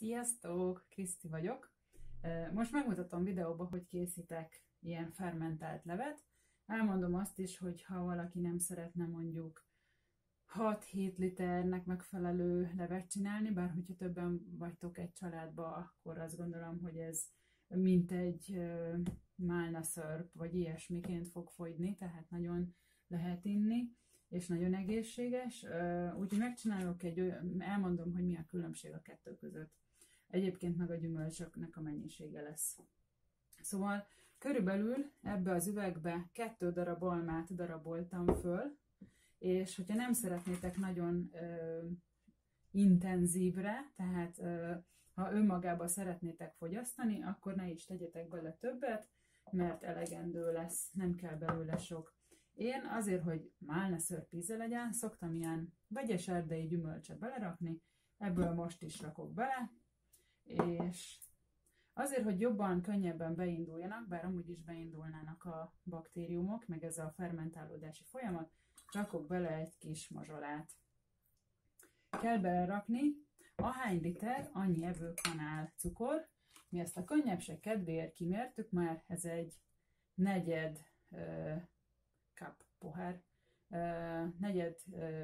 Sziasztok! Kriszti vagyok. Most megmutatom videóba, hogy készítek ilyen fermentált levet. Elmondom azt is, hogy ha valaki nem szeretne mondjuk 6-7 liternek megfelelő levet csinálni, bár hogyha többen vagytok egy családba, akkor azt gondolom, hogy ez mint egy málna szörp, vagy ilyesmiként fog fogyni, tehát nagyon lehet inni, és nagyon egészséges. Úgyhogy megcsinálok elmondom, hogy mi a különbség a kettő között. Egyébként meg a gyümölcsöknek a mennyisége lesz. Szóval körülbelül ebbe az üvegbe 2 darab almát daraboltam föl, és hogyha nem szeretnétek nagyon intenzívre, tehát ha önmagába szeretnétek fogyasztani, akkor ne is tegyetek bele többet, mert elegendő lesz, nem kell belőle sok. Én azért, hogy málna szörp íze legyen, szoktam ilyen vegyes erdei gyümölcsöt belerakni, ebből most is rakok bele, és azért, hogy jobban, könnyebben beinduljanak, bár amúgy is beindulnának a baktériumok, meg ez a fermentálódási folyamat, rakok bele egy kis mazsolát. Kell belerakni ahány liter, annyi evőkanál cukor. Mi ezt a könnyebbség kedvéért kimértük, már ez egy negyed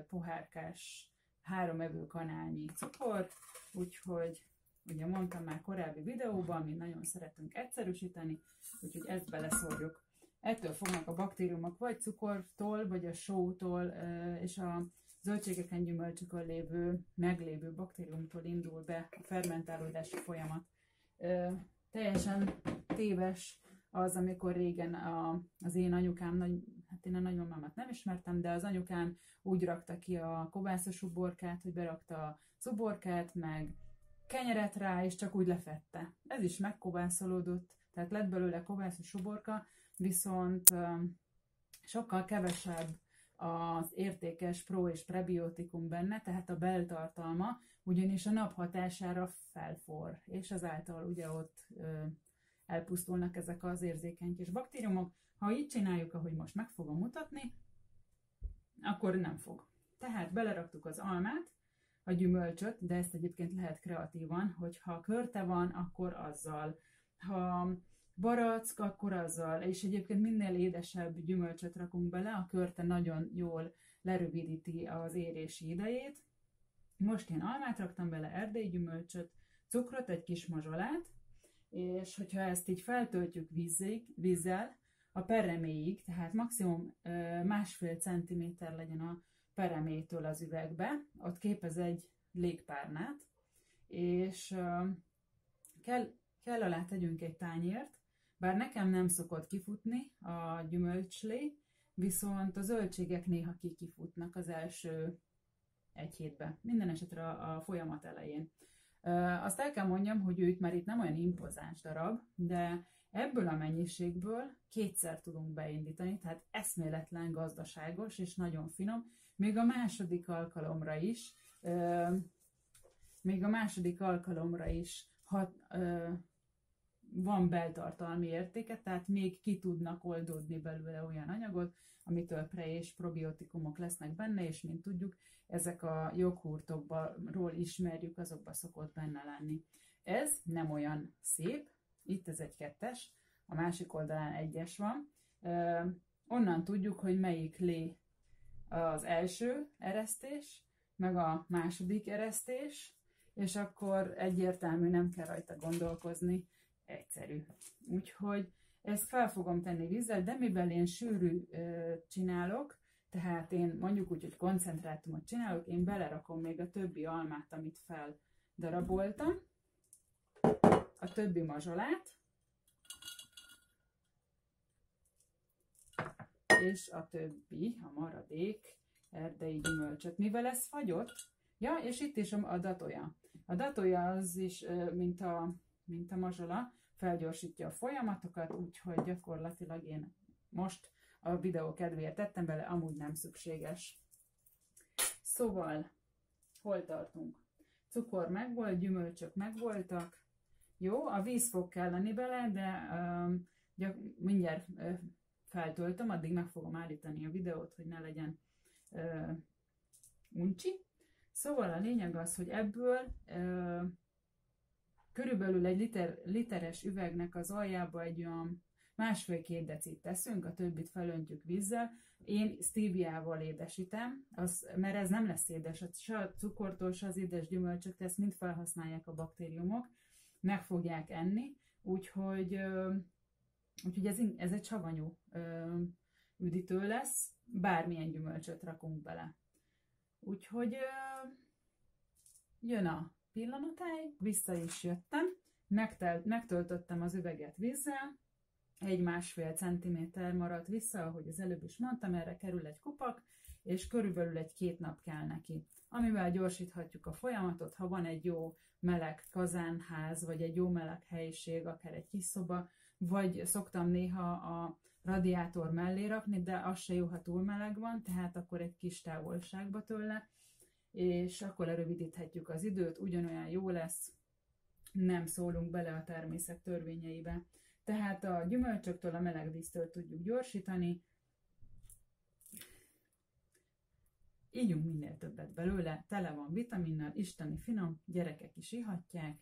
pohárkás 3 evőkanálnyi cukor, úgyhogy ugye mondtam már korábbi videóban, mi nagyon szeretünk egyszerűsíteni, úgyhogy ezt beleszórjuk. Ettől fognak a baktériumok vagy cukortól, vagy a sótól, és a zöldségeken, gyümölcsökön meglévő baktériumtól indul be a fermentálódási folyamat. Teljesen téves az, amikor régen az én anyukám, hát én a nagymamámat nem ismertem, de az anyukám úgy rakta ki a kovászos uborkát, hogy berakta a uborkát, meg kenyeret rá, és csak úgy lefette. Ez is megkovászolódott, tehát lett belőle kovászos uborka, viszont sokkal kevesebb az értékes pro- és prebiotikum benne, tehát a beltartalma, ugyanis a nap hatására felforr, és azáltal ugye ott elpusztulnak ezek az érzékeny kis baktériumok. Ha így csináljuk, ahogy most meg fogom mutatni, akkor nem fog. Tehát beleraktuk az almát, a gyümölcsöt, de ezt egyébként lehet kreatívan, hogyha körte van, akkor azzal. Ha barack, akkor azzal. És egyébként minél édesebb gyümölcsöt rakunk bele, a körte nagyon jól lerövidíti az érési idejét. Most én almát raktam bele, erdélyi gyümölcsöt, cukrot, egy kis mazsolát, és hogyha ezt így feltöltjük vízzel a pereméig, tehát maximum 1,5 centiméter legyen a peremétől az üvegbe, ott képez egy légpárnát, és kell alá tegyünk egy tányért, bár nekem nem szokott kifutni a gyümölcslé, viszont a zöldségek néha kifutnak az első 1 hétbe, minden esetre a folyamat elején. Azt el kell mondjam, hogy ők már itt nem olyan impozáns darab, de ebből a mennyiségből 2-szer tudunk beindítani, tehát eszméletlen gazdaságos és nagyon finom, még a második alkalomra is van beltartalmi értéke, tehát még ki tudnak oldódni belőle olyan anyagot, amitől pre- és probiotikumok lesznek benne, és mint tudjuk, ezek a joghurtokról ismerjük, azokban szokott benne lenni. Ez nem olyan szép, itt ez egy 2-es, a másik oldalán 1-es van. Onnan tudjuk, hogy melyik lé az első eresztés, meg a második eresztés, és akkor egyértelmű, nem kell rajta gondolkozni, egyszerű. Úgyhogy ezt fel fogom tenni vízzel, de mivel én sűrű csinálok, tehát én mondjuk úgy, hogy koncentrátumot csinálok, én belerakom még a többi almát, amit feldaraboltam, a többi mazsolát, és a többi, a maradék erdei gyümölcsöt. Mivel ez fagyott, ja, és itt is a datoja. A datoja az is, mint a mazsola, felgyorsítja a folyamatokat, úgyhogy gyakorlatilag én most a videó kedvéért tettem bele, amúgy nem szükséges. Szóval, hol tartunk? Cukor megvolt, gyümölcsök megvoltak. Jó, a víz fog kelleni bele, de mindjárt feltöltöm, addig meg fogom állítani a videót, hogy ne legyen uncsi. Szóval a lényeg az, hogy ebből Körülbelül egy literes üvegnek az aljába egy olyan 1,5-2 decit teszünk, a többit felöntjük vízzel. Én stevia-val édesítem, mert ez nem lesz édes, se a cukortól, se az édes gyümölcsök, ezt mind felhasználják a baktériumok, meg fogják enni, úgyhogy ez egy savanyú üdítő lesz, bármilyen gyümölcsöt rakunk bele. Úgyhogy jön a pillanatáig, vissza is jöttem, megtöltöttem az üveget vízzel, 1,5 cm maradt vissza, ahogy az előbb is mondtam, erre kerül egy kupak, és körülbelül 1-2 nap kell neki. Amivel gyorsíthatjuk a folyamatot, ha van egy jó meleg kazánház, vagy egy jó meleg helyiség, akár egy kis szoba, vagy szoktam néha a radiátor mellé rakni, de az se jó, ha túl meleg van, tehát akkor egy kis távolságba tőle, és akkor lerövidíthetjük az időt, ugyanolyan jó lesz, nem szólunk bele a természet törvényeibe. Tehát a gyümölcsöktől, a meleg víztől tudjuk gyorsítani. Ígyunk minél többet belőle, tele van vitaminnal, isteni finom, gyerekek is ihatják,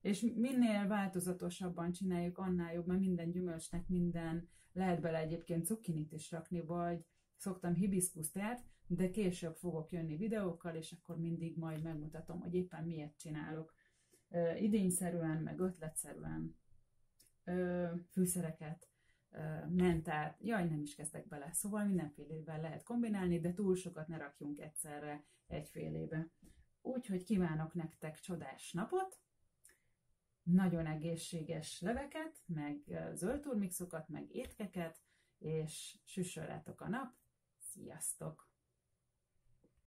és minél változatosabban csináljuk, annál jobb, mert minden gyümölcsnek lehet bele egyébként cukkinit is rakni, vagy szoktam hibiszkusztát, de később fogok jönni videókkal, és akkor mindig majd megmutatom, hogy éppen miért csinálok. Idényszerűen, meg ötletszerűen fűszereket, mentát, nem is kezdek bele, szóval mindenfélével lehet kombinálni, de túl sokat ne rakjunk egyszerre egyfélébe. Úgyhogy kívánok nektek csodás napot, nagyon egészséges leveket, meg zöld turmixokat, meg étkeket, és süssöl rátok a nap. Sziasztok!